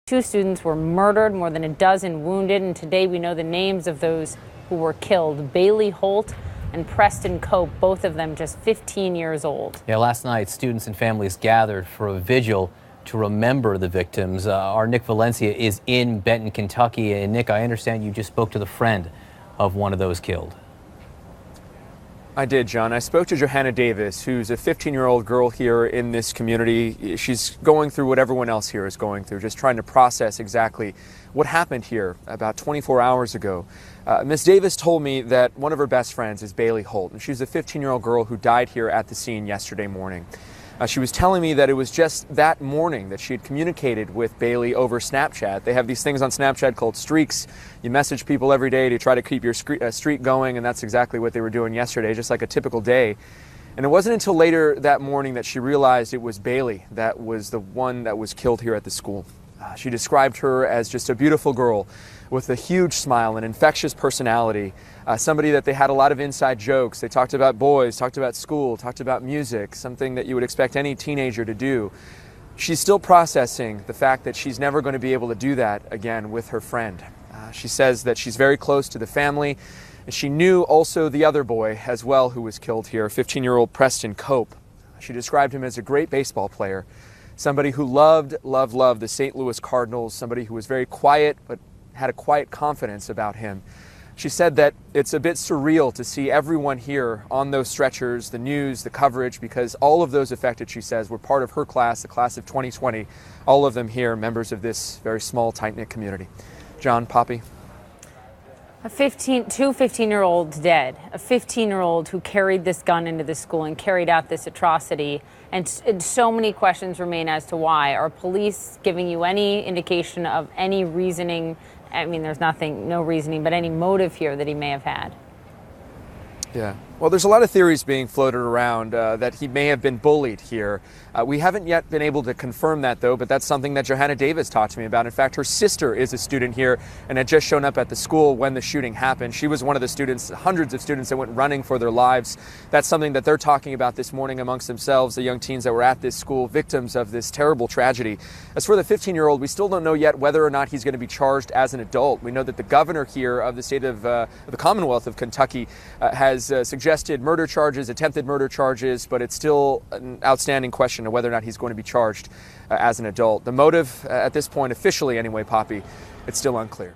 2 students were murdered, more than a dozen wounded, and today we know the names of those who were killed. Bailey Holt and Preston Cope, both of them just 15 years old. Yeah, last night students and families gathered for a vigil to remember the victims. Our Nick Valencia is in Benton, Kentucky. And Nick, I understand you just spoke to the friend of one of those killed. I did, John. I spoke to Johanna Davis, who's a 15-year-old girl here in this community. She's going through what everyone else here is going through, just trying to process exactly what happened here about 24 hours ago. Miss Davis told me that one of her best friends is Bailey Holt, and she's a 15-year-old girl who died here at the scene yesterday morning. She was telling me that it was just that morning that she had communicated with Bailey over Snapchat. They have these things on Snapchat called streaks. You message people every day to try to keep your streak going, and that's exactly what they were doing yesterday, just like a typical day. And it wasn't until later that morning that she realized it was Bailey that was the one that was killed here at the school. She described her as just a beautiful girl with a huge smile, an infectious personality, somebody that they had a lot of inside jokes. They talked about boys, talked about school, talked about music, something that you would expect any teenager to do. She's still processing the fact that she's never going to be able to do that again with her friend. She says that she's very close to the family, and she knew also the other boy as well who was killed here, 15-year-old Preston Cope. She described him as a great baseball player, somebody who loved the St. Louis Cardinals, somebody who was very quiet but had a quiet confidence about him. She said that it's a bit surreal to see everyone here on those stretchers, the news, the coverage, because all of those affected, she says, were part of her class, the class of 2020, all of them here, members of this very small, tight-knit community. John, Poppy. Two 15-year-olds dead, a 15-year-old who carried this gun into the school and carried out this atrocity, and so many questions remain as to why. Are police giving you any indication of any reasoning? I mean, there's no reasoning, but any motive here that he may have had? Yeah. Well, there's a lot of theories being floated around that he may have been bullied here. We haven't yet been able to confirm that, though, but that's something that Johanna Davis talked to me about. In fact, her sister is a student here and had just shown up at the school when the shooting happened. She was one of the students, hundreds of students that went running for their lives. That's something that they're talking about this morning amongst themselves, the young teens that were at this school, victims of this terrible tragedy. As for the 15-year-old, we still don't know yet whether or not he's going to be charged as an adult. We know that the governor here of the state of the Commonwealth of Kentucky has suggested murder charges, attempted murder charges, but it's still an outstanding question of whether or not he's going to be charged as an adult. The motive at this point, officially anyway, Poppy, it's still unclear.